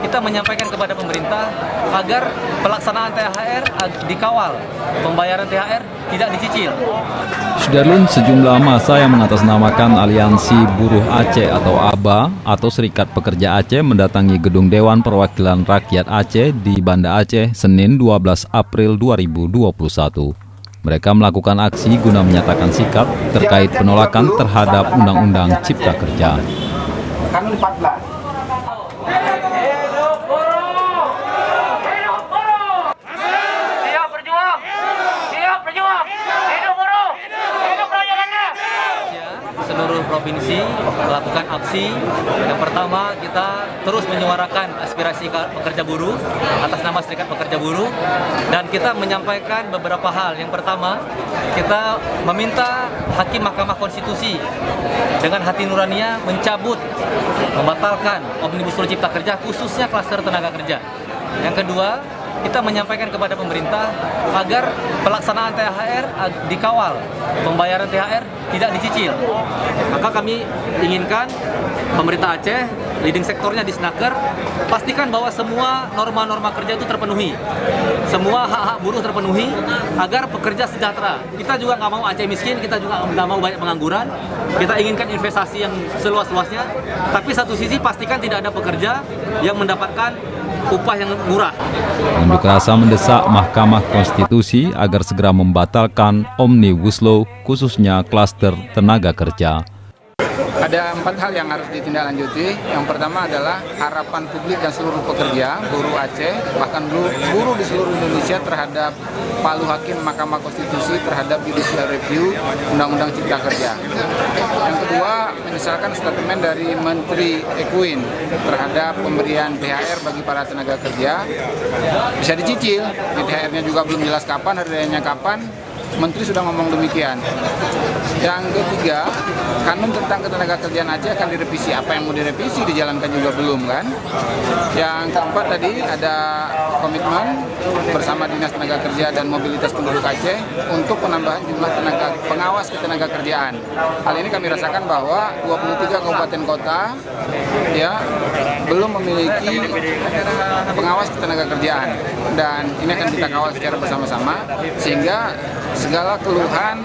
kita menyampaikan kepada pemerintah agar pelaksanaan THR dikawal, pembayaran THR tidak dicicil. Sudarlun, sejumlah massa yang mengatasnamakan Aliansi Buruh Aceh atau ABA atau Serikat Pekerja Aceh mendatangi Gedung Dewan Perwakilan Rakyat Aceh di Banda Aceh Senin 12 April 2021. Mereka melakukan aksi guna menyatakan sikap terkait penolakan terhadap Undang-Undang Cipta Kerja. Kami 14. Seluruh provinsi melakukan aksi. Yang pertama, kita terus menyuarakan aspirasi pekerja buruh atas nama Serikat Pekerja Buruh, dan kita menyampaikan beberapa hal. Yang pertama, kita meminta Hakim Mahkamah Konstitusi dengan hati nuraninya mencabut, membatalkan Omnibus Law Cipta Kerja, khususnya klaster tenaga kerja. Yang kedua, kita menyampaikan kepada pemerintah agar pelaksanaan THR dikawal, pembayaran THR tidak dicicil. Maka kami inginkan pemerintah Aceh, leading sektornya di Snaker, pastikan bahwa semua norma-norma kerja itu terpenuhi, semua hak-hak buruh terpenuhi agar pekerja sejahtera. Kita juga nggak mau Aceh miskin, kita juga nggak mau banyak pengangguran. Kita inginkan investasi yang seluas-luasnya, tapi satu sisi pastikan tidak ada pekerja yang mendapatkan upah yang murah. Unjuk rasa mendesak Mahkamah Konstitusi agar segera membatalkan Omnibus Law, khususnya klaster tenaga kerja. Ada 4 hal yang harus ditindaklanjuti. Yang pertama adalah harapan publik dan seluruh pekerja, buruh Aceh, bahkan buruh di seluruh Indonesia terhadap palu hakim Mahkamah Konstitusi terhadap judicial review Undang-Undang Cipta Kerja. Yang kedua, menyesalkan statement dari Menteri Ekuin terhadap pemberian THR bagi para tenaga kerja. Bisa dicicil, THR-nya juga belum jelas kapan, hari rayanya kapan. Menteri sudah ngomong demikian. Yang ketiga, kanun tentang ketenagakerjaan Aceh akan direvisi. Apa yang mau direvisi dijalankan juga belum, kan? Yang keempat tadi ada komitmen bersama Dinas Tenaga Kerja dan Mobilitas Penduduk Aceh untuk penambahan jumlah tenaga pengawas ketenagakerjaan. Hal ini kami rasakan bahwa 23 kabupaten kota ya belum memiliki pengawas ketenagakerjaan, dan ini akan kita kawal secara bersama-sama sehingga segala keluhan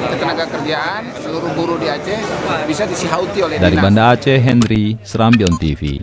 ketenagakerjaan seluruh buruh di Aceh bisa disihauti oleh Dari dinas. Banda Aceh, Henry, Serambion TV.